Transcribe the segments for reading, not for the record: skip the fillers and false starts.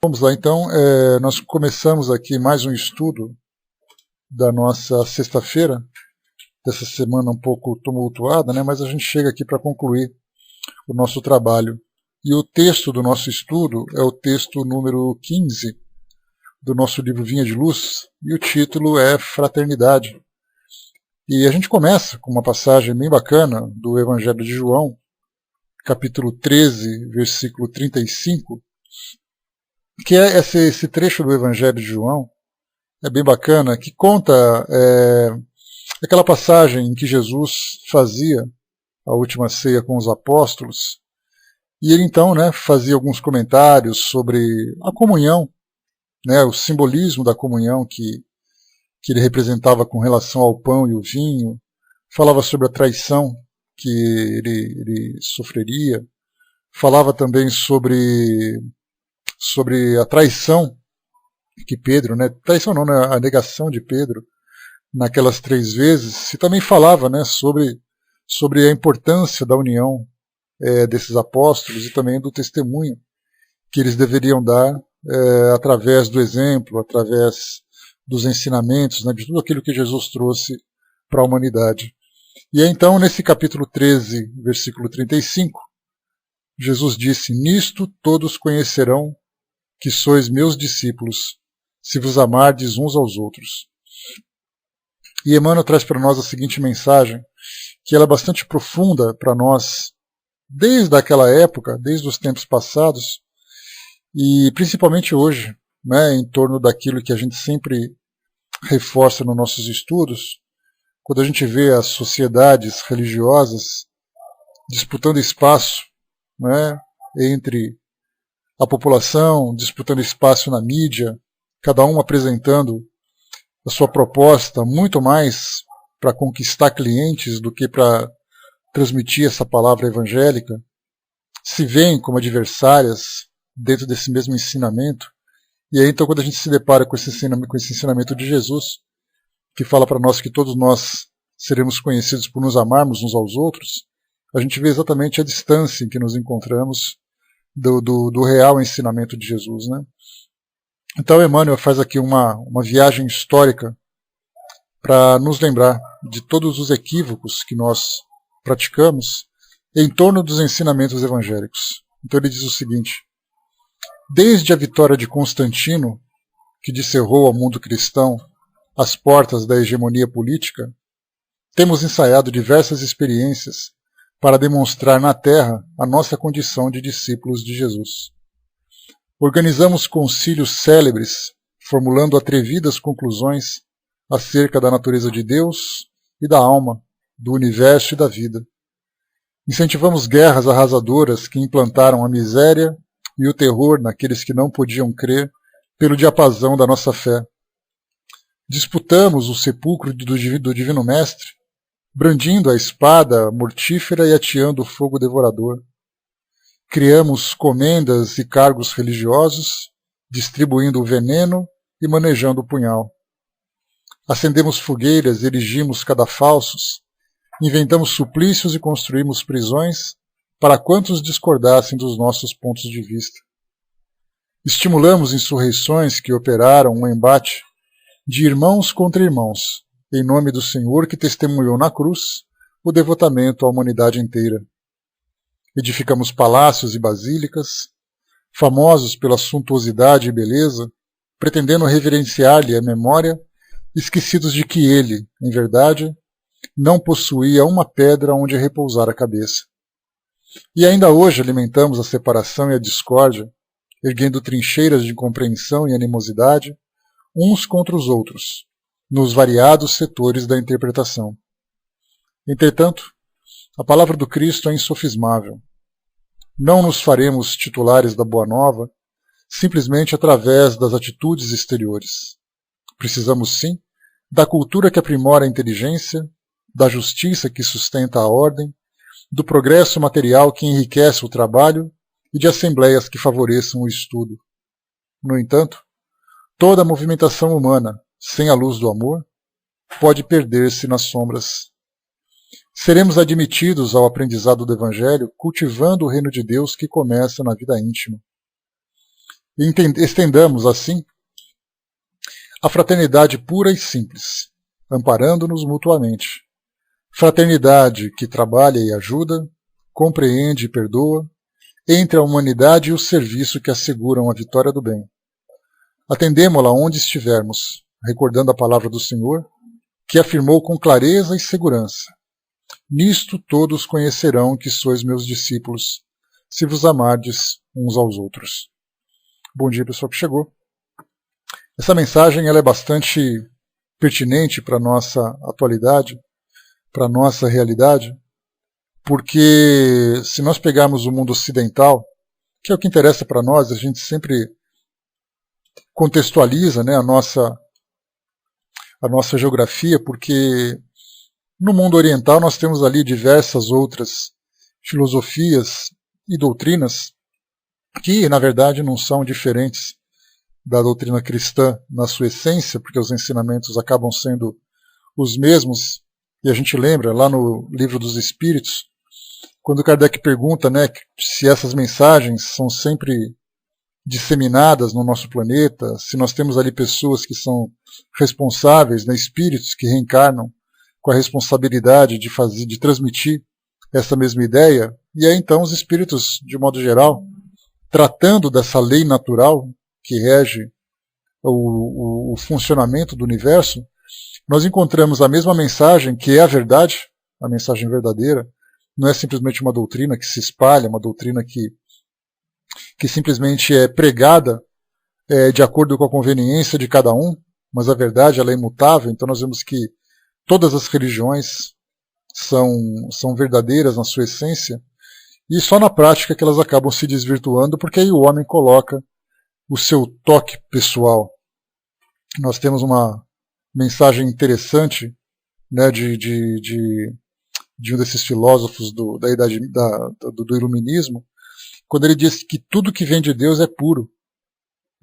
Vamos lá, então, nós começamos aqui mais um estudo da nossa sexta-feira, dessa semana um pouco tumultuada, né? Mas a gente chega aqui para concluir o nosso trabalho. E o texto do nosso estudo é o texto número 15 do nosso livro Vinha de Luz, e o título é Fraternidade. E a gente começa com uma passagem bem bacana do Evangelho de João, capítulo 13, versículo 35, que é esse trecho do Evangelho de João, é bem bacana, que conta aquela passagem em que Jesus fazia a última ceia com os apóstolos, e ele então fazia alguns comentários sobre a comunhão, o simbolismo da comunhão que ele representava com relação ao pão e o vinho, falava sobre a traição que ele sofreria, falava também sobre a traição que Pedro, traição não, a negação de Pedro naquelas 3 vezes, e também falava sobre a importância da união desses apóstolos e também do testemunho que eles deveriam dar através do exemplo, através dos ensinamentos, de tudo aquilo que Jesus trouxe para a humanidade. E então, nesse capítulo 13, versículo 35, Jesus disse: "Nisto todos conhecerão que sois meus discípulos, se vos amardes uns aos outros." E Emmanuel traz para nós a seguinte mensagem, que ela é bastante profunda para nós, desde aquela época, desde os tempos passados, e principalmente hoje, em torno daquilo que a gente sempre reforça nos nossos estudos, quando a gente vê as sociedades religiosas disputando espaço entre a população, disputando espaço na mídia, cada um apresentando a sua proposta muito mais para conquistar clientes do que para transmitir essa palavra evangélica, se veem como adversárias dentro desse mesmo ensinamento. E aí então, quando a gente se depara com esse ensinamento de Jesus, que fala para nós que todos nós seremos conhecidos por nos amarmos uns aos outros, a gente vê exatamente a distância em que nos encontramos do real ensinamento de Jesus. Então Emmanuel faz aqui uma viagem histórica para nos lembrar de todos os equívocos que nós praticamos em torno dos ensinamentos evangélicos. Então ele diz o seguinte: desde a vitória de Constantino, que descerrou ao mundo cristão as portas da hegemonia política, temos ensaiado diversas experiências para demonstrar na Terra a nossa condição de discípulos de Jesus. Organizamos concílios célebres, formulando atrevidas conclusões acerca da natureza de Deus e da alma, do universo e da vida. Incentivamos guerras arrasadoras que implantaram a miséria e o terror naqueles que não podiam crer pelo diapasão da nossa fé. Disputamos o sepulcro do Divino Mestre, brandindo a espada mortífera e ateando o fogo devorador. Criamos comendas e cargos religiosos, distribuindo o veneno e manejando o punhal. Acendemos fogueiras, erigimos cadafalsos, inventamos suplícios e construímos prisões para quantos discordassem dos nossos pontos de vista. Estimulamos insurreições que operaram um embate de irmãos contra irmãos, em nome do Senhor que testemunhou na cruz o devotamento à humanidade inteira. Edificamos palácios e basílicas, famosos pela suntuosidade e beleza, pretendendo reverenciar-lhe a memória, esquecidos de que ele, em verdade, não possuía uma pedra onde repousar a cabeça. E ainda hoje alimentamos a separação e a discórdia, erguendo trincheiras de incompreensão e animosidade, uns contra os outros, nos variados setores da interpretação. Entretanto, a palavra do Cristo é insofismável. Não nos faremos titulares da Boa Nova simplesmente através das atitudes exteriores. Precisamos, sim, da cultura que aprimora a inteligência, da justiça que sustenta a ordem, do progresso material que enriquece o trabalho e de assembleias que favoreçam o estudo. No entanto, toda a movimentação humana, sem a luz do amor, pode perder-se nas sombras. Seremos admitidos ao aprendizado do Evangelho cultivando o reino de Deus que começa na vida íntima. e estendamos assim a fraternidade pura e simples, amparando-nos mutuamente. Fraternidade que trabalha e ajuda, compreende e perdoa, entre a humanidade e o serviço que asseguram a vitória do bem. Atendemo-la onde estivermos, recordando a palavra do Senhor, que afirmou com clareza e segurança: nisto todos conhecerão que sois meus discípulos, se vos amardes uns aos outros. Bom dia, pessoal que chegou. Essa mensagem ela é bastante pertinente para a nossa atualidade, para a nossa realidade, porque se nós pegarmos o mundo ocidental, que é o que interessa para nós, a gente sempre contextualiza, né, a nossa geografia, porque no mundo oriental nós temos ali diversas outras filosofias e doutrinas que, na verdade, não são diferentes da doutrina cristã na sua essência, porque os ensinamentos acabam sendo os mesmos. E a gente lembra, lá no Livro dos Espíritos, quando Kardec pergunta, né, se essas mensagens são sempre disseminadas no nosso planeta, se nós temos ali pessoas que são responsáveis, né, espíritos que reencarnam com a responsabilidade de transmitir essa mesma ideia, e aí então os espíritos, de modo geral, tratando dessa lei natural que rege o funcionamento do universo, nós encontramos a mesma mensagem, que é a verdade, a mensagem verdadeira. Não é simplesmente uma doutrina que se espalha, uma doutrina que simplesmente é pregada de acordo com a conveniência de cada um, mas a verdade ela é imutável. Então nós vemos que todas as religiões são verdadeiras na sua essência, e só na prática que elas acabam se desvirtuando, porque aí o homem coloca o seu toque pessoal. Nós temos uma mensagem interessante, né, de um desses filósofos da idade do iluminismo, quando ele diz que tudo que vem de Deus é puro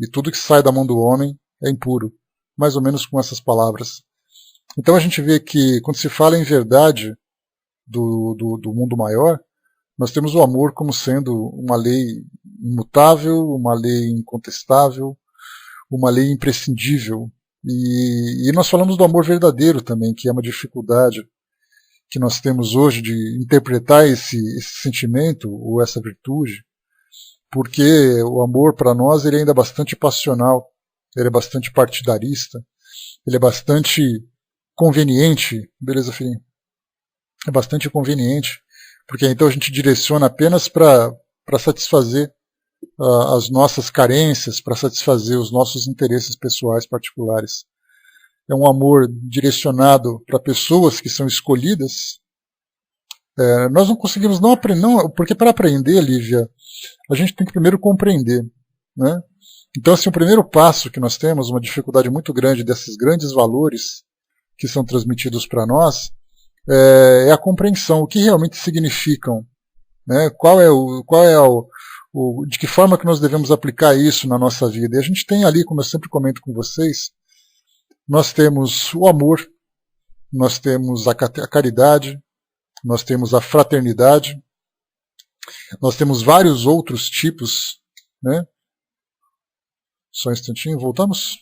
e tudo que sai da mão do homem é impuro, mais ou menos com essas palavras. Então a gente vê que quando se fala em verdade do mundo maior, nós temos o amor como sendo uma lei imutável, uma lei incontestável, uma lei imprescindível. E nós falamos do amor verdadeiro também, que é uma dificuldade que nós temos hoje de interpretar esse sentimento ou essa virtude, porque o amor para nós ele é ainda bastante passional, ele é bastante partidarista, ele é bastante conveniente, beleza, filhinho? É bastante conveniente, porque então a gente direciona apenas para satisfazer as nossas carências, para satisfazer os nossos interesses pessoais particulares. É um amor direcionado para pessoas que são escolhidas. Nós não conseguimos não aprender, porque para aprender, Lívia, a gente tem que primeiro compreender, né? Então, assim, o primeiro passo que nós temos, uma dificuldade muito grande desses grandes valores que são transmitidos para nós, é a compreensão, o que realmente significam, né? De que forma que nós devemos aplicar isso na nossa vida. E a gente tem ali, como eu sempre comento com vocês, nós temos o amor, nós temos a caridade, nós temos a fraternidade, nós temos vários outros tipos, né? Só um instantinho, voltamos?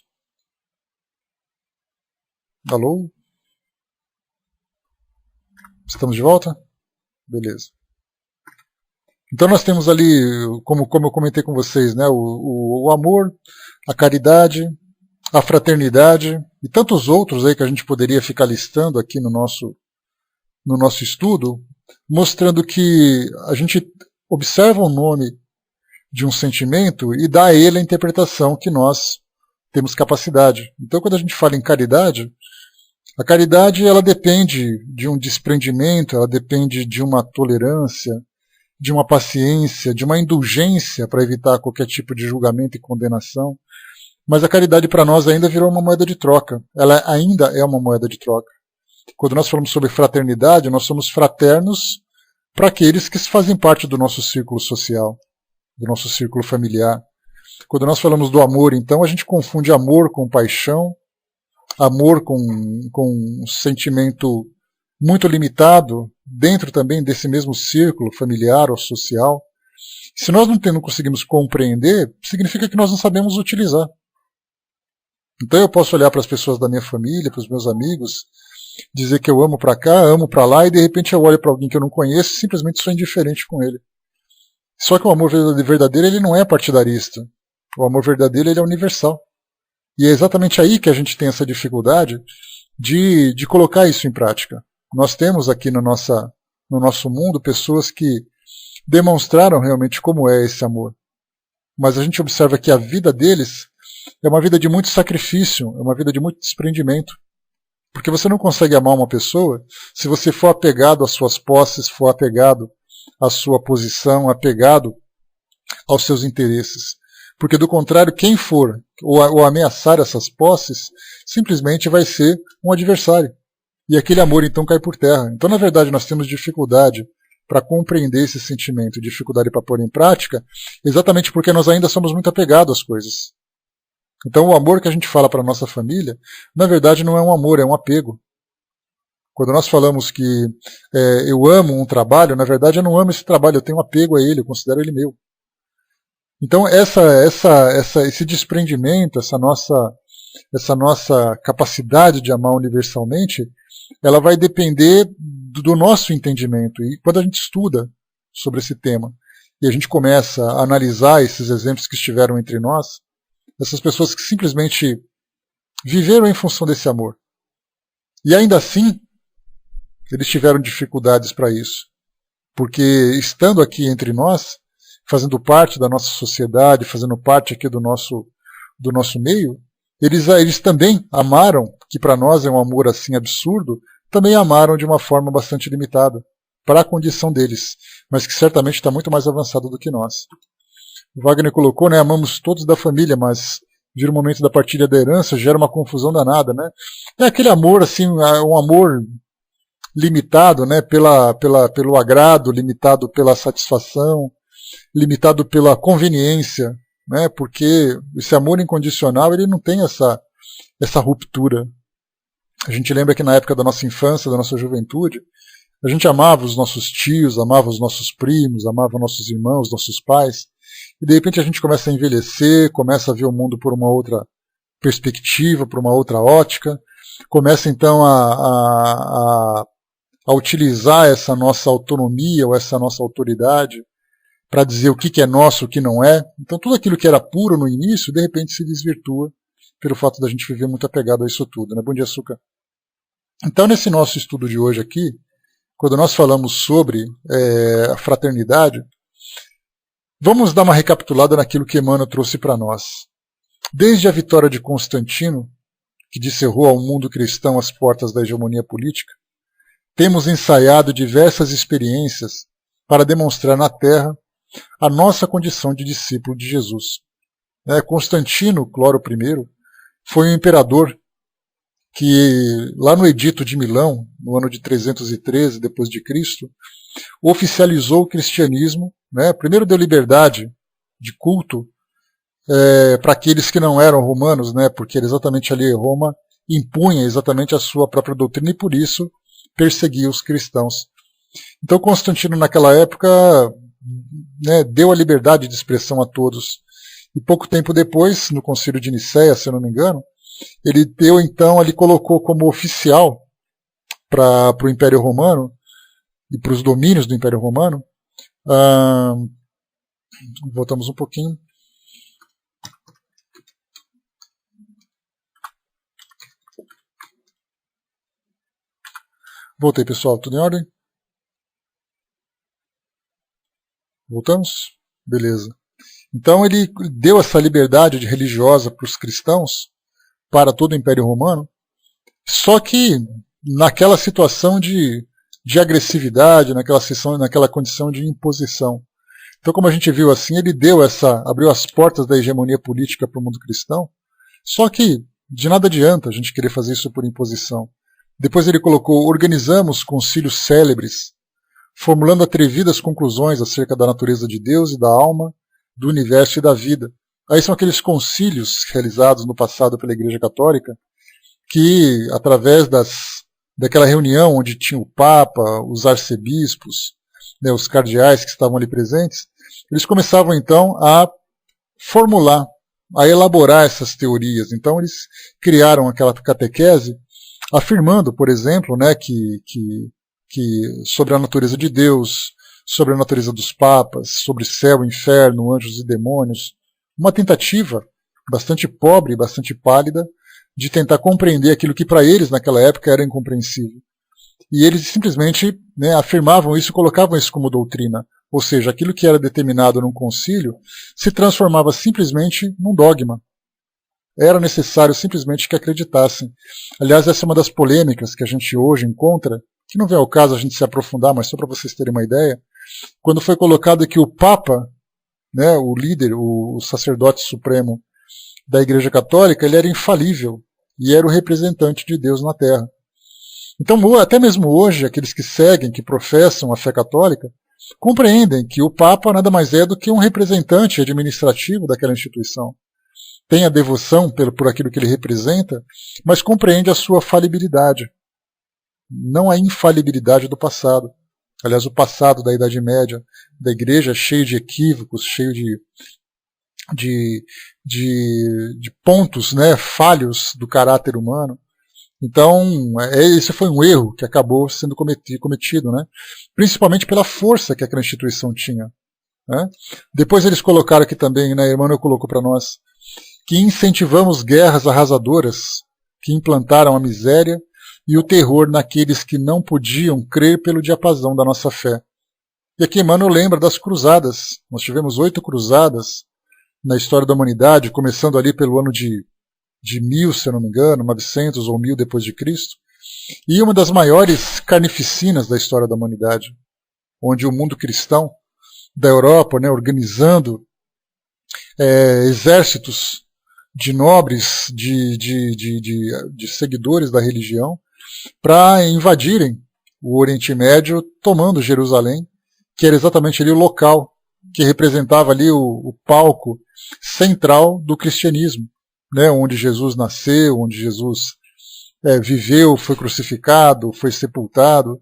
Alô? Estamos de volta? Beleza. Então nós temos ali, como eu comentei com vocês, né, o amor, a caridade, a fraternidade e tantos outros aí que a gente poderia ficar listando aqui no nosso estudo, mostrando que a gente observa o nome de um sentimento e dá a ele a interpretação que nós temos capacidade. Então quando a gente fala em caridade, a caridade ela depende de um desprendimento, ela depende de uma tolerância, de uma paciência, de uma indulgência para evitar qualquer tipo de julgamento e condenação. Mas a caridade para nós ainda virou uma moeda de troca. Ela ainda é uma moeda de troca. Quando nós falamos sobre fraternidade, nós somos fraternos para aqueles que fazem parte do nosso círculo social, do nosso círculo familiar. Quando nós falamos do amor, então, a gente confunde amor com paixão, amor com um sentimento muito limitado, dentro também desse mesmo círculo familiar ou social. Se nós não conseguimos compreender, significa que nós não sabemos utilizar. Então eu posso olhar para as pessoas da minha família, para os meus amigos, dizer que eu amo para cá, amo para lá, e de repente eu olho para alguém que eu não conheço e simplesmente sou indiferente com ele. Só que o amor verdadeiro ele não é partidarista. O amor verdadeiro ele é universal. E é exatamente aí que a gente tem essa dificuldade de colocar isso em prática. Nós temos aqui no nosso mundo pessoas que demonstraram realmente como é esse amor. Mas a gente observa que a vida deles é uma vida de muito sacrifício, é uma vida de muito desprendimento. Porque você não consegue amar uma pessoa se você for apegado às suas posses, for apegado à sua posição, apegado aos seus interesses. Porque do contrário, quem for ou ameaçar essas posses, simplesmente vai ser um adversário. E aquele amor então cai por terra. Então, na verdade, nós temos dificuldade para compreender esse sentimento, dificuldade para pôr em prática, exatamente porque nós ainda somos muito apegados às coisas. Então, o amor que a gente fala para a nossa família, na verdade, não é um amor, é um apego. Quando nós falamos que eu amo um trabalho, na verdade, eu não amo esse trabalho, eu tenho um apego a ele, eu considero ele meu. Então, esse desprendimento, essa nossa capacidade de amar universalmente, ela vai depender do nosso entendimento. E quando a gente estuda sobre esse tema, e a gente começa a analisar esses exemplos que estiveram entre nós, essas pessoas que simplesmente viveram em função desse amor. E ainda assim, eles tiveram dificuldades para isso. Porque estando aqui entre nós, fazendo parte da nossa sociedade, fazendo parte aqui do nosso meio, eles também amaram, que para nós é um amor assim absurdo, também amaram de uma forma bastante limitada, para a condição deles, mas que certamente está muito mais avançado do que nós. O Wagner colocou, né, amamos todos da família, mas vira o momento da partilha da herança, gera uma confusão danada, né? É aquele amor, assim, um amor limitado, né, pelo agrado, limitado pela satisfação, limitado pela conveniência, né, porque esse amor incondicional ele não tem essa ruptura. A gente lembra que na época da nossa infância, da nossa juventude, a gente amava os nossos tios, amava os nossos primos, amava nossos irmãos, nossos pais, e de repente a gente começa a envelhecer, começa a ver o mundo por uma outra perspectiva, por uma outra ótica, começa então a utilizar essa nossa autonomia ou essa nossa autoridade para dizer o que é nosso, o que não é. Então tudo aquilo que era puro no início, de repente se desvirtua pelo fato da gente viver muito apegado a isso tudo. Né? Bom dia, Açúcar. Então nesse nosso estudo de hoje aqui, quando nós falamos sobre a fraternidade, vamos dar uma recapitulada naquilo que Emmanuel trouxe para nós. Desde a vitória de Constantino, que descerrou ao mundo cristão as portas da hegemonia política, temos ensaiado diversas experiências para demonstrar na Terra a nossa condição de discípulo de Jesus. Constantino, Cloro I, foi um imperador que, lá no Edito de Milão, no ano de 313 depois de Cristo, oficializou o cristianismo, né? Primeiro deu liberdade de culto para aqueles que não eram romanos, né? Porque exatamente ali Roma impunha exatamente a sua própria doutrina e por isso perseguia os cristãos. Então Constantino naquela época, né, deu a liberdade de expressão a todos. E pouco tempo depois, no Concílio de Nicéia, se eu não me engano, ele colocou como oficial para o Império Romano e para os domínios do Império Romano. Voltamos um pouquinho. Voltei, pessoal, tudo em ordem? Voltamos? Beleza. Então ele deu essa liberdade religiosa para os cristãos, para todo o Império Romano, só que naquela situação de agressividade, naquela condição de imposição. Então, como a gente viu assim, ele abriu as portas da hegemonia política para o mundo cristão, só que de nada adianta a gente querer fazer isso por imposição. Depois ele colocou, organizamos concílios célebres, formulando atrevidas conclusões acerca da natureza de Deus e da alma, do universo e da vida. Aí são aqueles concílios realizados no passado pela Igreja Católica, que através daquela reunião onde tinha o Papa, os arcebispos, né, os cardeais que estavam ali presentes, eles começavam então a formular, a elaborar essas teorias. Então eles criaram aquela catequese afirmando, por exemplo, né, que sobre a natureza de Deus, sobre a natureza dos papas, sobre céu, inferno, anjos e demônios, uma tentativa bastante pobre, bastante pálida, de tentar compreender aquilo que para eles naquela época era incompreensível. E eles simplesmente, né, afirmavam isso, colocavam isso como doutrina. Ou seja, aquilo que era determinado num concílio se transformava simplesmente num dogma. Era necessário simplesmente que acreditassem. Aliás, essa é uma das polêmicas que a gente hoje encontra, que não vem ao caso a gente se aprofundar, mas só para vocês terem uma ideia, quando foi colocado que o Papa, né, o líder, o sacerdote supremo da Igreja Católica, ele era infalível e era o representante de Deus na Terra. Então, até mesmo hoje, aqueles que seguem, que professam a fé católica, compreendem que o Papa nada mais é do que um representante administrativo daquela instituição. Tem a devoção por aquilo que ele representa, mas compreende a sua falibilidade. Não a infalibilidade do passado. Aliás, o passado da Idade Média da Igreja é cheio de equívocos, cheio de pontos, né, falhos do caráter humano. Então, esse foi um erro que acabou sendo cometido, né? Principalmente pela força que aquela instituição tinha. Né? Depois eles colocaram aqui também, né, Emmanuel colocou para nós, que incentivamos guerras arrasadoras que implantaram a miséria e o terror naqueles que não podiam crer pelo diapasão da nossa fé. E aqui Emmanuel lembra das cruzadas. Nós tivemos 8 cruzadas na história da humanidade, começando ali pelo ano de 1000, se eu não me engano, 900 ou 1000 depois de Cristo, e uma das maiores carnificinas da história da humanidade, onde o mundo cristão da Europa, né, organizando exércitos de nobres, de seguidores da religião, para invadirem o Oriente Médio, tomando Jerusalém, que era exatamente ali o local que representava ali o palco central do cristianismo, né, onde Jesus nasceu, onde Jesus viveu, foi crucificado, foi sepultado.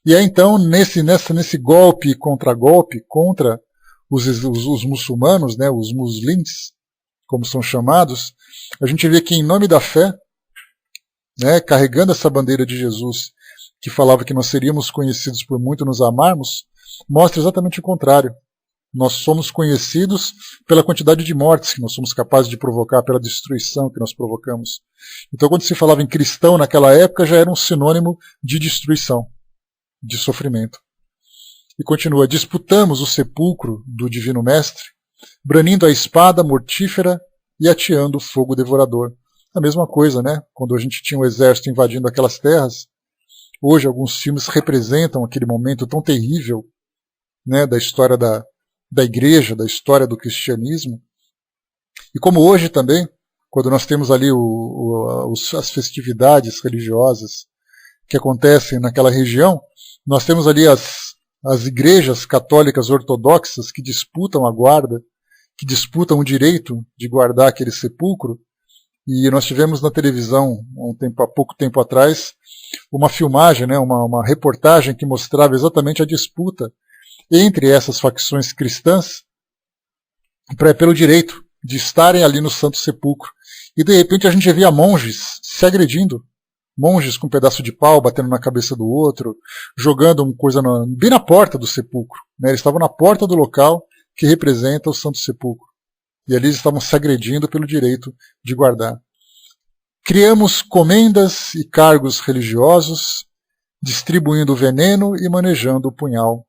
E aí então, nesse golpe contra golpe, contra os muçulmanos, né, os muslins, como são chamados, a gente vê que em nome da fé, né, carregando essa bandeira de Jesus, que falava que nós seríamos conhecidos por muito nos amarmos, mostra exatamente o contrário. Nós somos conhecidos pela quantidade de mortes que nós somos capazes de provocar, pela destruição que nós provocamos. Então, quando se falava em cristão naquela época, já era um sinônimo de destruição, de sofrimento. E continua, disputamos o sepulcro do Divino Mestre, branindo a espada mortífera e ateando o fogo devorador. A mesma coisa, né? Quando a gente tinha um exército invadindo aquelas terras, hoje alguns filmes representam aquele momento tão terrível, né, da história da Igreja, da história do cristianismo. E como hoje também, quando nós temos ali as festividades religiosas que acontecem naquela região, nós temos ali as igrejas católicas ortodoxas que disputam a guarda, que disputam o direito de guardar aquele sepulcro. E nós tivemos na televisão, há pouco tempo atrás, uma filmagem, né, uma reportagem que mostrava exatamente a disputa entre essas facções cristãs pelo direito de estarem ali no Santo Sepulcro. E de repente a gente via monges se agredindo, monges com um pedaço de pau batendo na cabeça do outro, jogando uma coisa bem na porta do sepulcro. Né? Eles estavam na porta do local que representa o Santo Sepulcro. E ali eles estavam se agredindo pelo direito de guardar. Criamos comendas e cargos religiosos, distribuindo o veneno e manejando o punhal.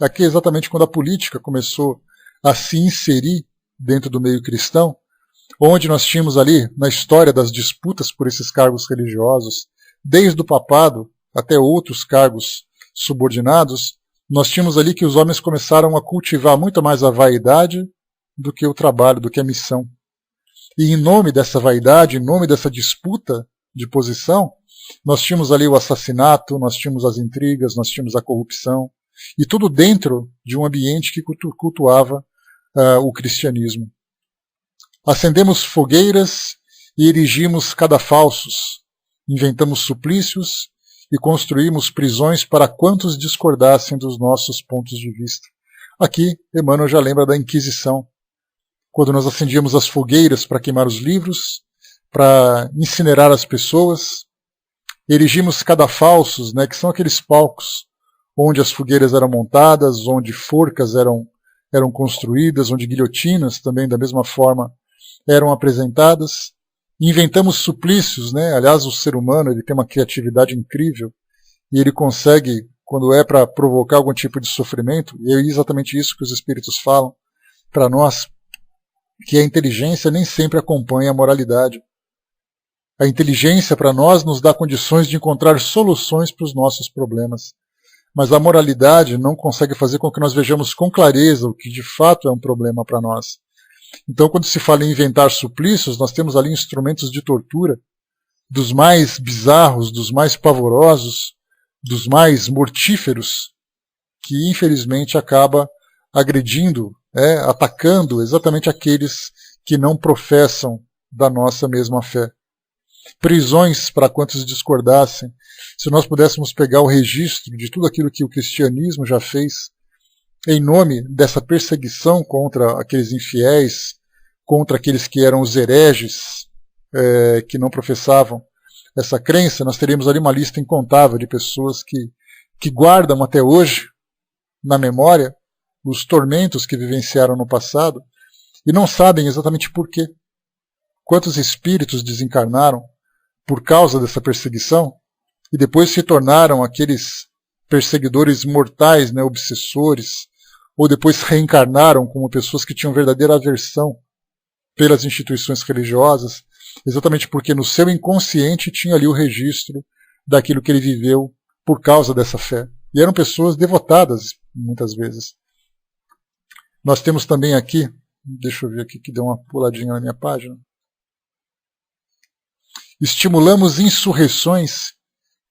Aqui é exatamente quando a política começou a se inserir dentro do meio cristão, onde nós tínhamos ali, na história das disputas por esses cargos religiosos, desde o papado até outros cargos subordinados, nós tínhamos ali que os homens começaram a cultivar muito mais a vaidade do que o trabalho, do que a missão. E em nome dessa vaidade, em nome dessa disputa de posição, nós tínhamos ali o assassinato, nós tínhamos as intrigas, nós tínhamos a corrupção, e tudo dentro de um ambiente que cultuava o cristianismo. Acendemos fogueiras e erigimos cadafalsos, inventamos suplícios e construímos prisões para quantos discordassem dos nossos pontos de vista. Aqui, Emmanuel já lembra da Inquisição, quando nós acendíamos as fogueiras para queimar os livros, para incinerar as pessoas, erigimos cadafalsos, né, que são aqueles palcos onde as fogueiras eram montadas, onde forcas eram construídas, onde guilhotinas também da mesma forma eram apresentadas. Inventamos suplícios, né? Aliás, o ser humano ele tem uma criatividade incrível e ele consegue, quando é para provocar algum tipo de sofrimento, e é exatamente isso que os espíritos falam para nós, que a inteligência nem sempre acompanha a moralidade. A inteligência para nós nos dá condições de encontrar soluções para os nossos problemas. Mas a moralidade não consegue fazer com que nós vejamos com clareza o que de fato é um problema para nós. Então, quando se fala em inventar suplícios, nós temos ali instrumentos de tortura, dos mais bizarros, dos mais pavorosos, dos mais mortíferos, que infelizmente acaba agredindo, atacando exatamente aqueles que não professam da nossa mesma fé. Prisões para quantos discordassem. Se nós pudéssemos pegar o registro de tudo aquilo que o cristianismo já fez em nome dessa perseguição contra aqueles infiéis, contra aqueles que eram os hereges, que não professavam essa crença, nós teríamos ali uma lista incontável de pessoas que guardam até hoje na memória os tormentos que vivenciaram no passado e não sabem exatamente por quê. Quantos espíritos desencarnaram por causa dessa perseguição e depois se tornaram aqueles perseguidores mortais, né, obsessores, ou depois reencarnaram como pessoas que tinham verdadeira aversão pelas instituições religiosas, exatamente porque no seu inconsciente tinha ali o registro daquilo que ele viveu por causa dessa fé. E eram pessoas devotadas, muitas vezes. Nós temos também aqui, deixa eu ver aqui que deu uma puladinha na minha página, estimulamos insurreições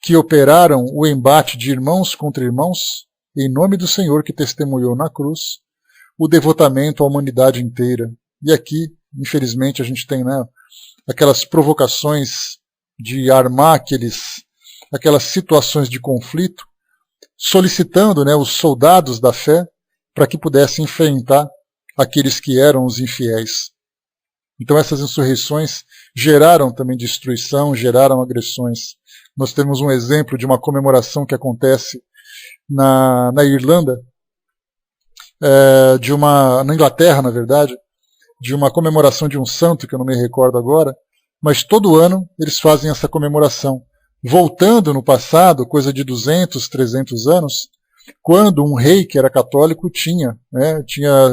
que operaram o embate de irmãos contra irmãos, em nome do Senhor que testemunhou na cruz, o devotamento à humanidade inteira. E aqui, infelizmente, a gente tem, né, aquelas provocações de armar aquelas situações de conflito, solicitando, né, os soldados da fé para que pudessem enfrentar aqueles que eram os infiéis. Então essas insurreições geraram também destruição, geraram agressões. Nós temos um exemplo de uma comemoração que acontece na Irlanda, na Inglaterra, na verdade, de uma comemoração de um santo, que eu não me recordo agora, mas todo ano eles fazem essa comemoração. Voltando no passado, coisa de 200, 300 anos, quando um rei que era católico tinha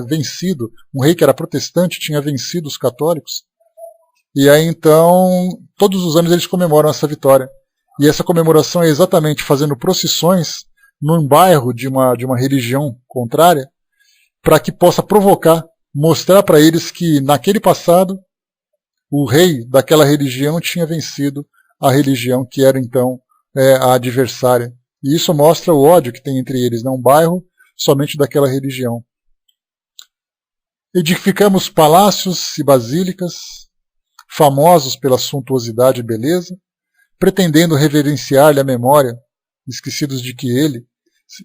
vencido, um rei que era protestante tinha vencido os católicos, e aí então, todos os anos eles comemoram essa vitória. E essa comemoração é exatamente fazendo procissões num bairro de uma religião contrária, para que possa provocar, mostrar para eles que naquele passado o rei daquela religião tinha vencido a religião que era então a adversária. E isso mostra o ódio que tem entre eles, não um bairro somente daquela religião. Edificamos palácios e basílicas, famosos pela suntuosidade e beleza, pretendendo reverenciar-lhe a memória, esquecidos de que ele,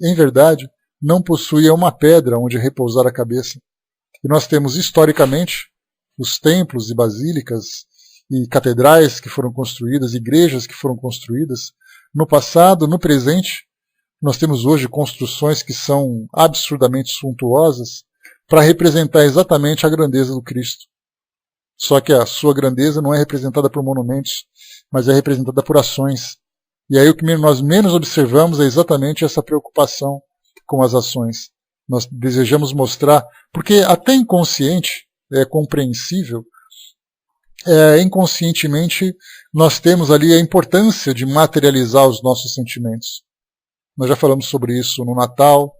em verdade, não possuía uma pedra onde repousar a cabeça. E nós temos, historicamente, os templos e basílicas e catedrais que foram construídas, igrejas que foram construídas, no passado, no presente. Nós temos hoje construções que são absurdamente suntuosas para representar exatamente a grandeza do Cristo. Só que a sua grandeza não é representada por monumentos, mas é representada por ações. E aí o que nós menos observamos é exatamente essa preocupação com as ações. Nós desejamos mostrar, porque até inconsciente, é compreensível, inconscientemente nós temos ali a importância de materializar os nossos sentimentos. Nós já falamos sobre isso no Natal,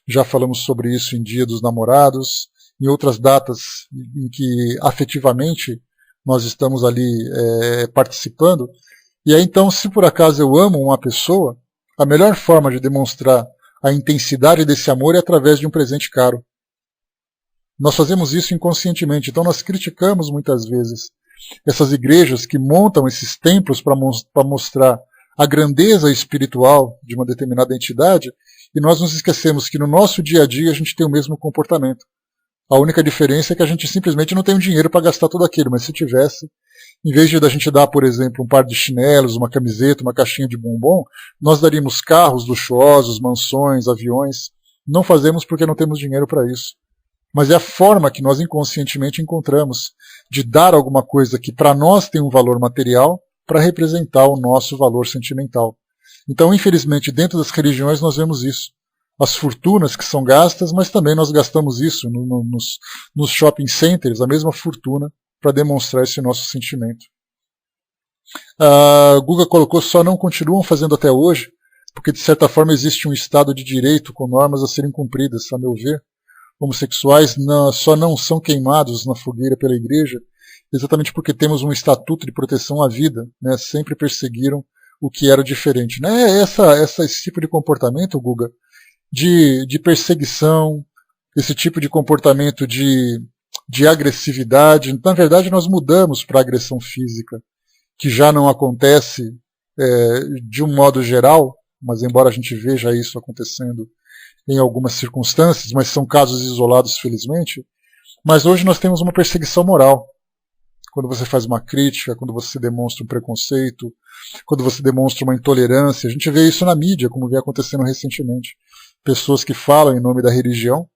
já falamos sobre isso em Dia dos Namorados, em outras datas em que afetivamente nós estamos ali participando. E aí então, se por acaso eu amo uma pessoa, a melhor forma de demonstrar a intensidade desse amor é através de um presente caro. Nós fazemos isso inconscientemente, então nós criticamos muitas vezes essas igrejas que montam esses templos para mostrar a grandeza espiritual de uma determinada entidade, e nós nos esquecemos que no nosso dia a dia a gente tem o mesmo comportamento. A única diferença é que a gente simplesmente não tem o dinheiro para gastar tudo aquilo, mas se tivesse, em vez de a gente dar, por exemplo, um par de chinelos, uma camiseta, uma caixinha de bombom, nós daríamos carros luxuosos, mansões, aviões. Não fazemos porque não temos dinheiro para isso. Mas é a forma que nós inconscientemente encontramos de dar alguma coisa que para nós tem um valor material para representar o nosso valor sentimental. Então, infelizmente, dentro das religiões nós vemos isso. As fortunas que são gastas, mas também nós gastamos isso nos shopping centers, a mesma fortuna, para demonstrar esse nosso sentimento. A Guga colocou, só não continuam fazendo até hoje, porque de certa forma existe um Estado de direito com normas a serem cumpridas, a meu ver. Homossexuais só não são queimados na fogueira pela igreja, exatamente porque temos um estatuto de proteção à vida, né? Sempre perseguiram o que era diferente. Né? Esse tipo de comportamento, Guga, de perseguição, esse tipo de comportamento de agressividade, na verdade nós mudamos para a agressão física, que já não acontece de um modo geral, mas embora a gente veja isso acontecendo em algumas circunstâncias, mas são casos isolados, felizmente. Mas hoje nós temos uma perseguição moral. Quando você faz uma crítica, quando você demonstra um preconceito, quando você demonstra uma intolerância. A gente vê isso na mídia, como vem acontecendo recentemente. Pessoas que falam em nome da religião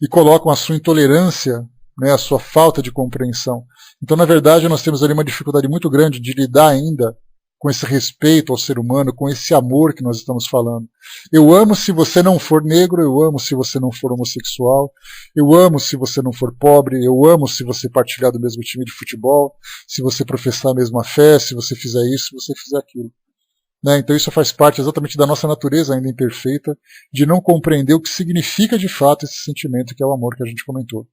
e colocam a sua intolerância, né, a sua falta de compreensão. Então, na verdade, nós temos ali uma dificuldade muito grande de lidar ainda com esse respeito ao ser humano, com esse amor que nós estamos falando. Eu amo se você não for negro, eu amo se você não for homossexual, eu amo se você não for pobre, eu amo se você partilhar do mesmo time de futebol, se você professar a mesma fé, se você fizer isso, se você fizer aquilo. Né? Então isso faz parte exatamente da nossa natureza ainda imperfeita, de não compreender o que significa de fato esse sentimento que é o amor que a gente comentou.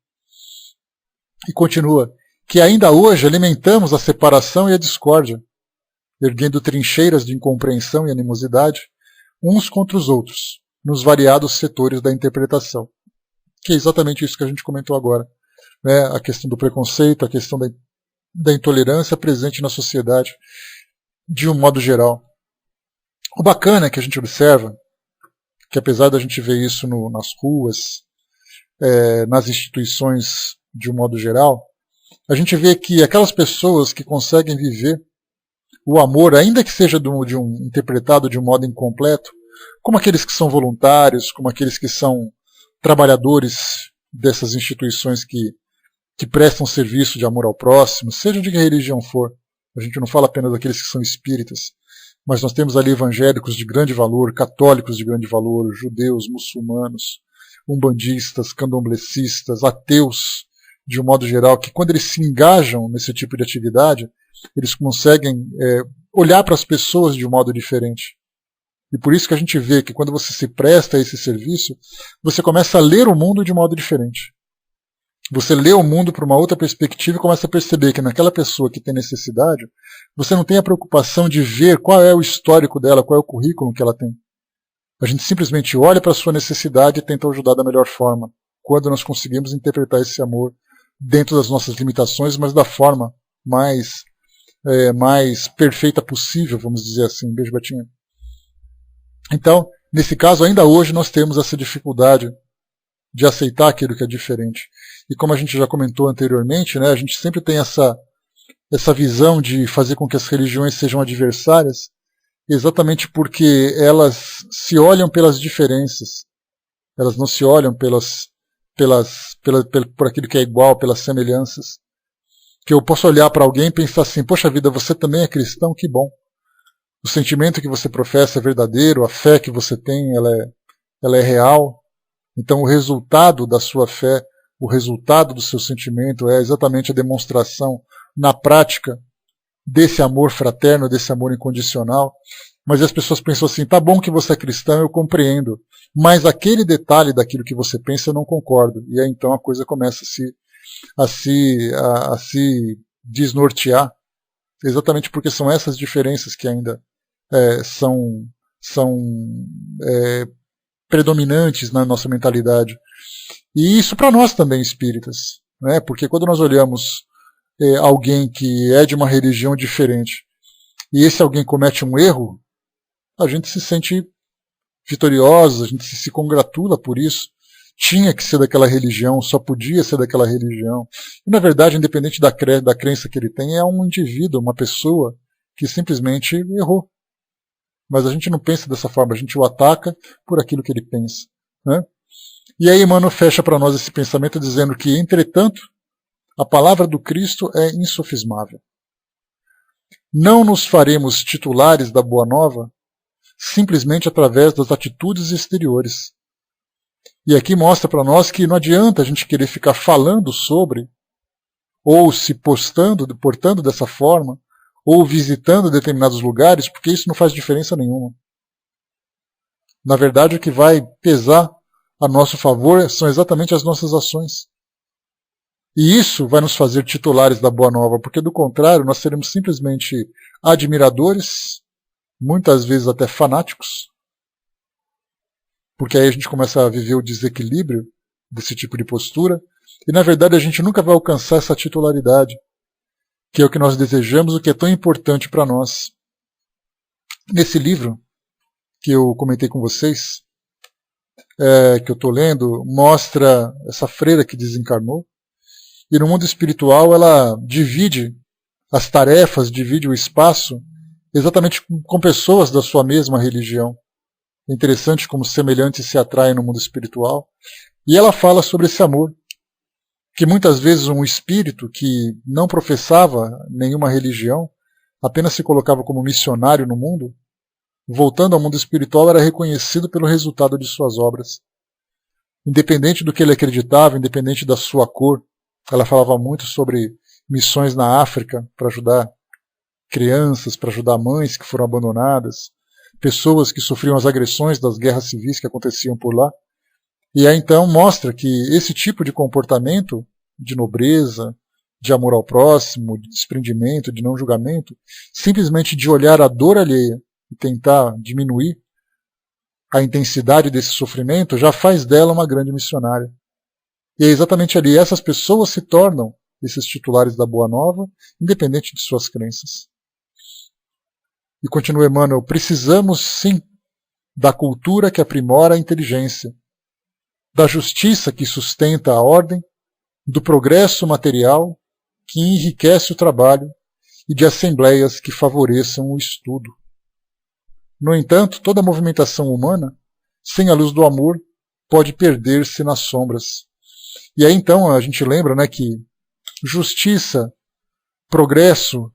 E continua, que ainda hoje alimentamos a separação e a discórdia, erguendo trincheiras de incompreensão e animosidade uns contra os outros, nos variados setores da interpretação. Que é exatamente isso que a gente comentou agora. Né? A questão do preconceito, a questão da intolerância presente na sociedade de um modo geral. O bacana é que a gente observa que, apesar da gente ver isso nas ruas, nas instituições de um modo geral, a gente vê que aquelas pessoas que conseguem viver o amor, ainda que seja interpretado de um modo incompleto, como aqueles que são voluntários, como aqueles que são trabalhadores dessas instituições que prestam serviço de amor ao próximo, seja de que religião for. A gente não fala apenas daqueles que são espíritas, mas nós temos ali evangélicos de grande valor, católicos de grande valor, judeus, muçulmanos, umbandistas, candomblecistas, ateus, de um modo geral, que quando eles se engajam nesse tipo de atividade, eles conseguem olhar para as pessoas de um modo diferente. E por isso que a gente vê que quando você se presta a esse serviço, você começa a ler o mundo de um modo diferente. Você lê o mundo por uma outra perspectiva e começa a perceber que naquela pessoa que tem necessidade, você não tem a preocupação de ver qual é o histórico dela, qual é o currículo que ela tem. A gente simplesmente olha para a sua necessidade e tenta ajudar da melhor forma, quando nós conseguimos interpretar esse amor dentro das nossas limitações, mas da forma mais perfeita possível, vamos dizer assim. Beijo, Betinha. Então, nesse caso, ainda hoje nós temos essa dificuldade de aceitar aquilo que é diferente. E como a gente já comentou anteriormente, né, a gente sempre tem essa visão de fazer com que as religiões sejam adversárias, exatamente porque elas se olham pelas diferenças. Elas não se olham por aquilo que é igual, pelas semelhanças. Que eu posso olhar para alguém e pensar assim, poxa vida, você também é cristão, que bom. O sentimento que você professa é verdadeiro, a fé que você tem, ela é real. Então o resultado da sua fé, o resultado do seu sentimento é exatamente a demonstração na prática desse amor fraterno, desse amor incondicional. Mas as pessoas pensam assim, tá bom que você é cristão, eu compreendo, mas aquele detalhe daquilo que você pensa eu não concordo. E aí então a coisa começa a se desnortear, exatamente porque são essas diferenças que ainda são predominantes na nossa mentalidade. E isso para nós também, espíritas, né? Porque quando nós olhamos alguém que é de uma religião diferente e esse alguém comete um erro, a gente se sente vitoriosos, a gente se congratula por isso. Tinha que ser daquela religião, só podia ser daquela religião. E, na verdade, independente da crença que ele tem, é um indivíduo, uma pessoa que simplesmente errou. Mas a gente não pensa dessa forma, a gente o ataca por aquilo que ele pensa. Né? E aí Emmanuel fecha para nós esse pensamento dizendo que, entretanto, a palavra do Cristo é insofismável. Não nos faremos titulares da Boa Nova simplesmente através das atitudes exteriores. E aqui mostra para nós que não adianta a gente querer ficar falando sobre, ou se portando dessa forma, ou visitando determinados lugares, porque isso não faz diferença nenhuma. Na verdade, o que vai pesar a nosso favor são exatamente as nossas ações. E isso vai nos fazer titulares da Boa Nova, porque do contrário, nós seremos simplesmente admiradores, muitas vezes até fanáticos, porque aí a gente começa a viver o desequilíbrio desse tipo de postura, e na verdade a gente nunca vai alcançar essa titularidade, que é o que nós desejamos, o que é tão importante para nós. Nesse livro que eu comentei com vocês, que eu estou lendo, mostra essa freira que desencarnou, e no mundo espiritual ela divide as tarefas, divide o espaço exatamente com pessoas da sua mesma religião. É interessante como semelhantes se atraem no mundo espiritual. E ela fala sobre esse amor, que muitas vezes um espírito que não professava nenhuma religião, apenas se colocava como missionário no mundo, voltando ao mundo espiritual, era reconhecido pelo resultado de suas obras. Independente do que ele acreditava, independente da sua cor. Ela falava muito sobre missões na África para ajudar crianças, para ajudar mães que foram abandonadas, pessoas que sofriam as agressões das guerras civis que aconteciam por lá. E aí então mostra que esse tipo de comportamento de nobreza, de amor ao próximo, de desprendimento, de não julgamento, simplesmente de olhar a dor alheia e tentar diminuir a intensidade desse sofrimento, já faz dela uma grande missionária. E é exatamente ali, essas pessoas se tornam esses titulares da Boa Nova, independente de suas crenças. E continua Emmanuel, precisamos sim da cultura que aprimora a inteligência, da justiça que sustenta a ordem, do progresso material que enriquece o trabalho e de assembleias que favoreçam o estudo. No entanto, toda movimentação humana, sem a luz do amor, pode perder-se nas sombras. E aí então a gente lembra, né, que justiça, progresso,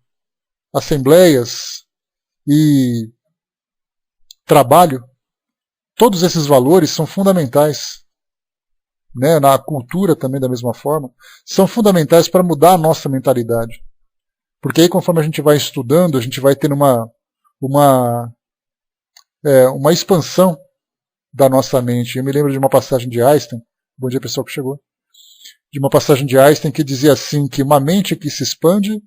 assembleias e trabalho, todos esses valores são fundamentais, né, na cultura também da mesma forma, são fundamentais para mudar a nossa mentalidade. Porque aí conforme a gente vai estudando, a gente vai tendo uma expansão da nossa mente. Eu me lembro de uma passagem de Einstein, bom dia pessoal que chegou, de uma passagem de Einstein que dizia assim, que uma mente que se expande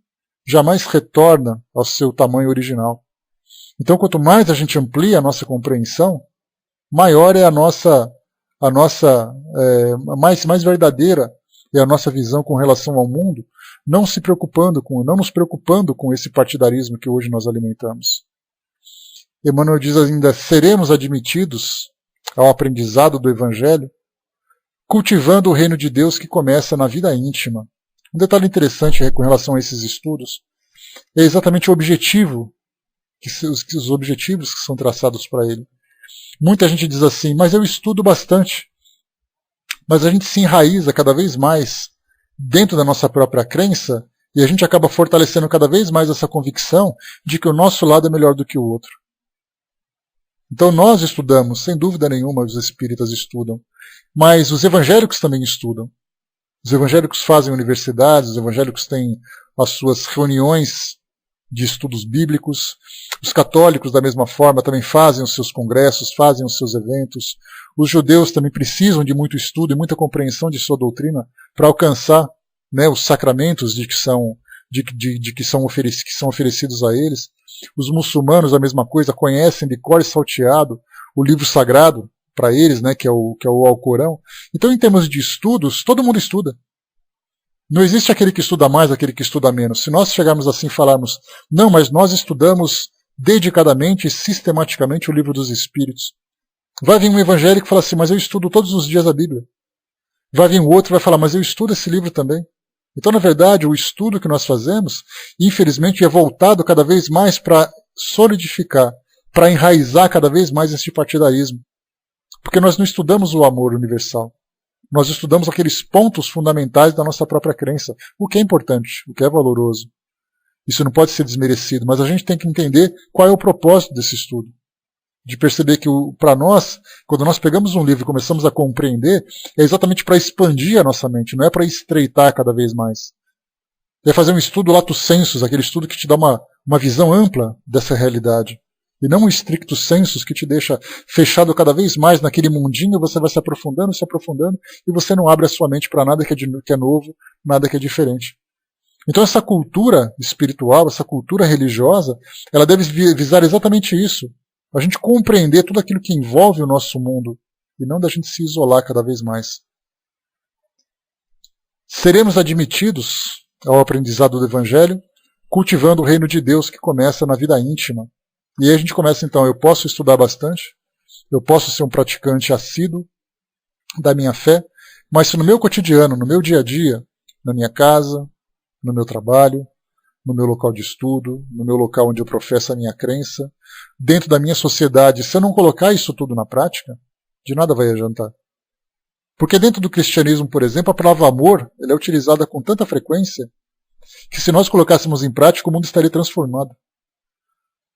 jamais retorna ao seu tamanho original. Então, quanto mais a gente amplia a nossa compreensão, maior é mais verdadeira é a nossa visão com relação ao mundo, não nos preocupando com esse partidarismo que hoje nós alimentamos. Emmanuel diz ainda, seremos admitidos ao aprendizado do Evangelho, cultivando o reino de Deus que começa na vida íntima. Um detalhe interessante com relação a esses estudos é exatamente o objetivo, os objetivos que são traçados para ele. Muita gente diz assim, mas eu estudo bastante. Mas a gente se enraiza cada vez mais dentro da nossa própria crença e a gente acaba fortalecendo cada vez mais essa convicção de que o nosso lado é melhor do que o outro. Então nós estudamos, sem dúvida nenhuma, os espíritas estudam, mas os evangélicos também estudam. Os evangélicos fazem universidades, os evangélicos têm as suas reuniões de estudos bíblicos, os católicos da mesma forma também fazem os seus congressos, fazem os seus eventos, os judeus também precisam de muito estudo e muita compreensão de sua doutrina para alcançar, né, os sacramentos que são oferecidos a eles. Os muçulmanos, a mesma coisa, conhecem de cor e salteado o livro sagrado para eles, né, que é o Alcorão. Então, em termos de estudos, todo mundo estuda. Não existe aquele que estuda mais, aquele que estuda menos. Se nós chegarmos assim e falarmos, não, mas nós estudamos dedicadamente e sistematicamente o livro dos Espíritos. Vai vir um evangélico e fala assim, mas eu estudo todos os dias a Bíblia. Vai vir um outro e vai falar, mas eu estudo esse livro também. Então, na verdade, o estudo que nós fazemos, infelizmente, é voltado cada vez mais para solidificar, para enraizar cada vez mais esse partidarismo. Porque nós não estudamos o amor universal. Nós estudamos aqueles pontos fundamentais da nossa própria crença, o que é importante, o que é valoroso. Isso não pode ser desmerecido, mas a gente tem que entender qual é o propósito desse estudo. De perceber que, para nós, quando nós pegamos um livro e começamos a compreender, é exatamente para expandir a nossa mente, não é para estreitar cada vez mais. É fazer um estudo lato sensus, aquele estudo que te dá uma visão ampla dessa realidade. E não um stricto sensus que te deixa fechado cada vez mais naquele mundinho, você vai se aprofundando, e você não abre a sua mente para nada que é novo, nada que é diferente. Então essa cultura espiritual, essa cultura religiosa, ela deve visar exatamente isso. A gente compreender tudo aquilo que envolve o nosso mundo e não da gente se isolar cada vez mais. Seremos admitidos ao aprendizado do Evangelho cultivando o reino de Deus que começa na vida íntima. E aí a gente começa então, eu posso estudar bastante, eu posso ser um praticante assíduo da minha fé, mas se no meu cotidiano, no meu dia a dia, na minha casa, no meu trabalho, no meu local de estudo, no meu local onde eu professo a minha crença, dentro da minha sociedade, se eu não colocar isso tudo na prática, de nada vai adiantar. Porque dentro do cristianismo, por exemplo, a palavra amor ela é utilizada com tanta frequência que se nós colocássemos em prática, o mundo estaria transformado.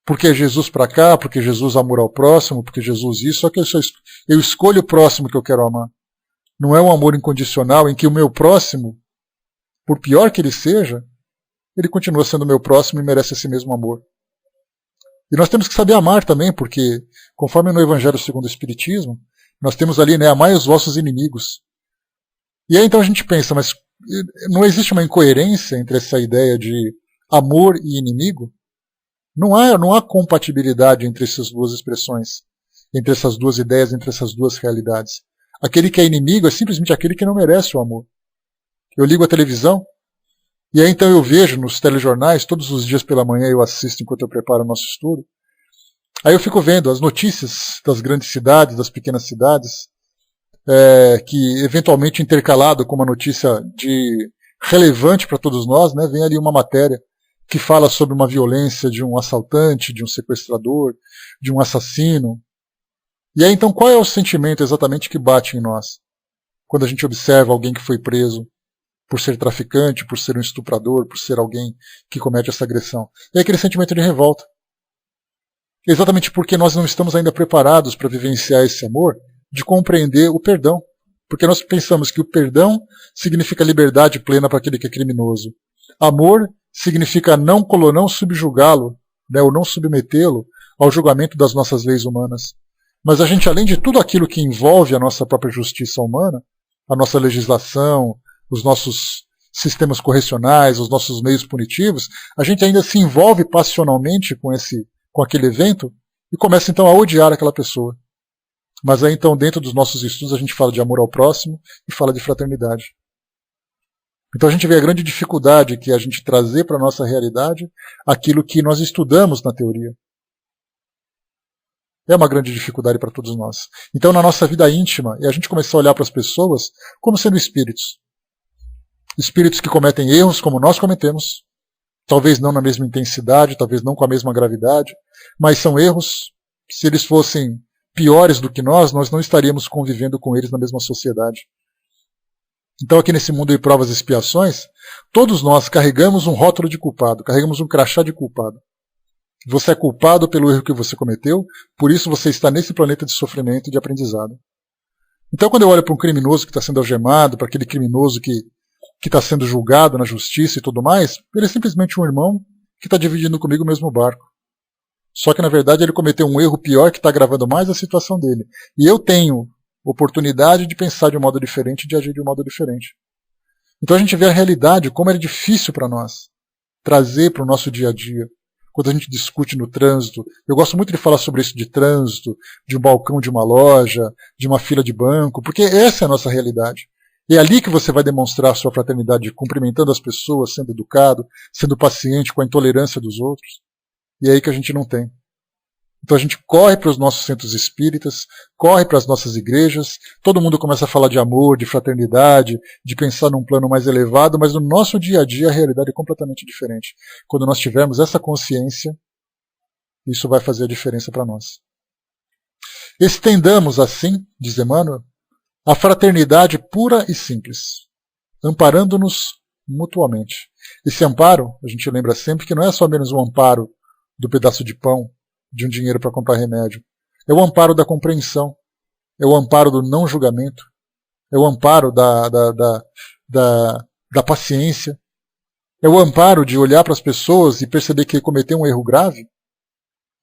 Porque é Jesus para cá, porque Jesus amor ao próximo, porque Jesus isso, só que eu escolho o próximo que eu quero amar. Não é um amor incondicional em que o meu próximo, por pior que ele seja, ele continua sendo meu próximo e merece esse mesmo amor. E nós temos que saber amar também, porque, conforme no Evangelho segundo o Espiritismo, nós temos ali, né, amai os vossos inimigos. E aí então a gente pensa, mas não existe uma incoerência entre essa ideia de amor e inimigo? Não há compatibilidade entre essas duas expressões, entre essas duas ideias, entre essas duas realidades. Aquele que é inimigo é simplesmente aquele que não merece o amor. Eu ligo a televisão, e aí então eu vejo nos telejornais, todos os dias pela manhã eu assisto enquanto eu preparo o nosso estudo. Aí eu fico vendo as notícias das grandes cidades, das pequenas cidades, que eventualmente intercalado com uma notícia relevante para todos nós, né, vem ali uma matéria que fala sobre uma violência de um assaltante, de um sequestrador, de um assassino. E aí então qual é o sentimento exatamente que bate em nós? Quando a gente observa alguém que foi preso por ser traficante, por ser um estuprador, por ser alguém que comete essa agressão. É aquele sentimento de revolta. Exatamente porque nós não estamos ainda preparados para vivenciar esse amor, de compreender o perdão. Porque nós pensamos que o perdão significa liberdade plena para aquele que é criminoso. Amor significa não subjugá-lo, né, ou não submetê-lo ao julgamento das nossas leis humanas. Mas a gente, além de tudo aquilo que envolve a nossa própria justiça humana, a nossa legislação, os nossos sistemas correcionais, os nossos meios punitivos, a gente ainda se envolve passionalmente com aquele evento e começa então a odiar aquela pessoa. Mas aí então dentro dos nossos estudos a gente fala de amor ao próximo e fala de fraternidade. Então a gente vê a grande dificuldade que é a gente trazer para a nossa realidade aquilo que nós estudamos na teoria. É uma grande dificuldade para todos nós. Então na nossa vida íntima, a gente começar a olhar para as pessoas como sendo espíritos. Espíritos que cometem erros como nós cometemos, talvez não na mesma intensidade, talvez não com a mesma gravidade, mas são erros, se eles fossem piores do que nós não estaríamos convivendo com eles na mesma sociedade. Então aqui nesse mundo de provas e expiações, todos nós carregamos um rótulo de culpado, carregamos um crachá de culpado. Você é culpado pelo erro que você cometeu, por isso você está nesse planeta de sofrimento e de aprendizado. Então quando eu olho para um criminoso que está sendo algemado, para aquele criminoso que está sendo julgado na justiça e tudo mais, ele é simplesmente um irmão que está dividindo comigo o mesmo barco. Só que na verdade ele cometeu um erro pior que está agravando mais a situação dele. E eu tenho oportunidade de pensar de um modo diferente, de agir de um modo diferente. Então a gente vê a realidade, como é difícil para nós trazer para o nosso dia a dia. Quando a gente discute no trânsito, eu gosto muito de falar sobre isso de trânsito, de um balcão de uma loja, de uma fila de banco, porque essa é a nossa realidade. É ali que você vai demonstrar a sua fraternidade, cumprimentando as pessoas, sendo educado, sendo paciente com a intolerância dos outros. E é aí que a gente não tem. Então a gente corre para os nossos centros espíritas, corre para as nossas igrejas, todo mundo começa a falar de amor, de fraternidade, de pensar num plano mais elevado, mas no nosso dia a dia a realidade é completamente diferente. Quando nós tivermos essa consciência, isso vai fazer a diferença para nós. Estendamos assim, diz Emmanuel, a fraternidade pura e simples, amparando-nos mutuamente. Esse amparo, a gente lembra sempre que não é só menos um amparo do pedaço de pão, de um dinheiro para comprar remédio. É o amparo da compreensão, é o amparo do não julgamento, é o amparo da paciência, é o amparo de olhar para as pessoas e perceber que cometeu um erro grave,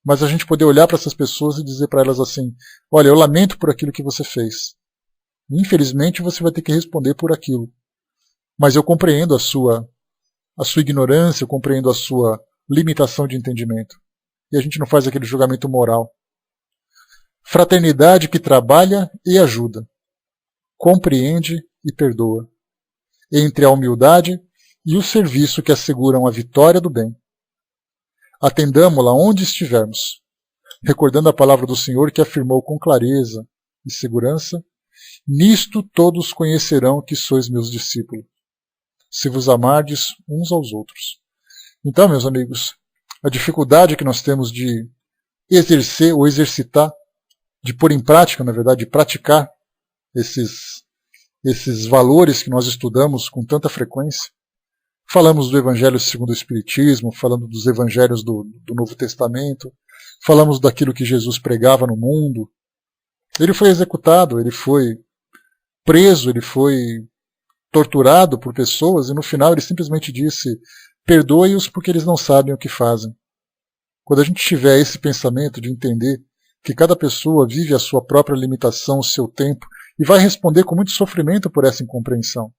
mas a gente poder olhar para essas pessoas e dizer para elas assim, olha, eu lamento por aquilo que você fez. Infelizmente você vai ter que responder por aquilo. Mas eu compreendo a sua ignorância, eu compreendo a sua limitação de entendimento. E a gente não faz aquele julgamento moral. Fraternidade que trabalha e ajuda, compreende e perdoa, entre a humildade e o serviço que asseguram a vitória do bem. Atendamo-la onde estivermos, recordando a palavra do Senhor que afirmou com clareza e segurança, nisto todos conhecerão que sois meus discípulos, se vos amardes uns aos outros. Então, meus amigos, a dificuldade que nós temos de exercer ou exercitar, de pôr em prática, na verdade, de praticar esses valores que nós estudamos com tanta frequência. Falamos do Evangelho segundo o Espiritismo, falando dos Evangelhos do Novo Testamento, falamos daquilo que Jesus pregava no mundo. Ele foi executado, ele foi preso, ele foi torturado por pessoas e no final ele simplesmente disse: perdoe-os porque eles não sabem o que fazem. Quando a gente tiver esse pensamento de entender que cada pessoa vive a sua própria limitação, o seu tempo, e vai responder com muito sofrimento por essa incompreensão,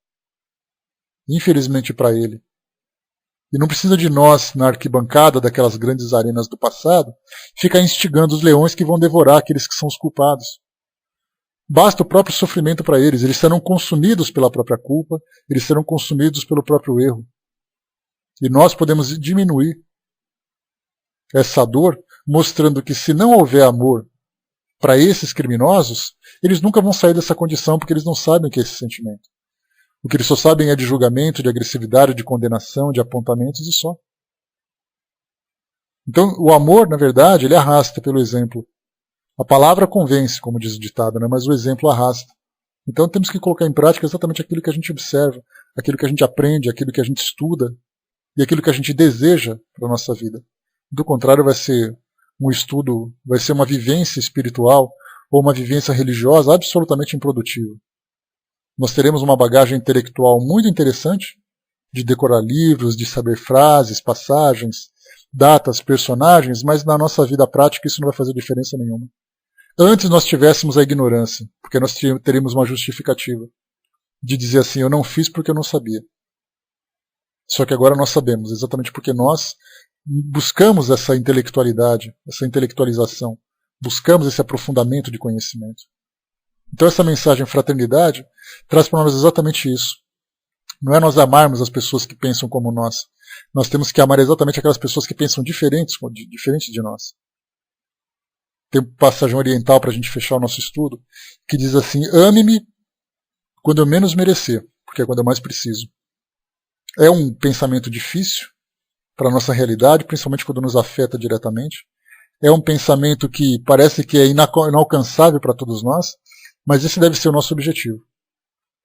infelizmente para ele. E não precisa de nós, na arquibancada daquelas grandes arenas do passado, ficar instigando os leões que vão devorar aqueles que são os culpados. Basta o próprio sofrimento para eles. Eles serão consumidos pela própria culpa, eles serão consumidos pelo próprio erro. E nós podemos diminuir essa dor, mostrando que se não houver amor para esses criminosos, eles nunca vão sair dessa condição, porque eles não sabem o que é esse sentimento. O que eles só sabem é de julgamento, de agressividade, de condenação, de apontamentos e só. Então, o amor, na verdade, ele arrasta pelo exemplo. A palavra convence, como diz o ditado, né? Mas o exemplo arrasta. Então temos que colocar em prática exatamente aquilo que a gente observa, aquilo que a gente aprende, aquilo que a gente estuda e aquilo que a gente deseja para a nossa vida. Do contrário, vai ser um estudo, vai ser uma vivência espiritual ou uma vivência religiosa absolutamente improdutiva. Nós teremos uma bagagem intelectual muito interessante, de decorar livros, de saber frases, passagens, datas, personagens, mas na nossa vida prática isso não vai fazer diferença nenhuma. Antes nós tivéssemos a ignorância, porque nós teríamos uma justificativa de dizer assim, eu não fiz porque eu não sabia. Só que agora nós sabemos, exatamente porque nós buscamos essa intelectualidade, essa intelectualização, buscamos esse aprofundamento de conhecimento. Então essa mensagem fraternidade traz para nós exatamente isso. Não é nós amarmos as pessoas que pensam como nós. Nós temos que amar exatamente aquelas pessoas que pensam diferente de nós. Tem uma passagem oriental para a gente fechar o nosso estudo, que diz assim, ame-me quando eu menos merecer, porque é quando eu mais preciso. É um pensamento difícil para a nossa realidade, principalmente quando nos afeta diretamente. É um pensamento que parece que é inalcançável para todos nós, mas esse deve ser o nosso objetivo.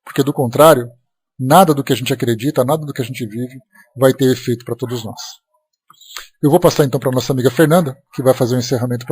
Porque do contrário, nada do que a gente acredita, nada do que a gente vive vai ter efeito para todos nós. Eu vou passar então para a nossa amiga Fernanda, que vai fazer o encerramento.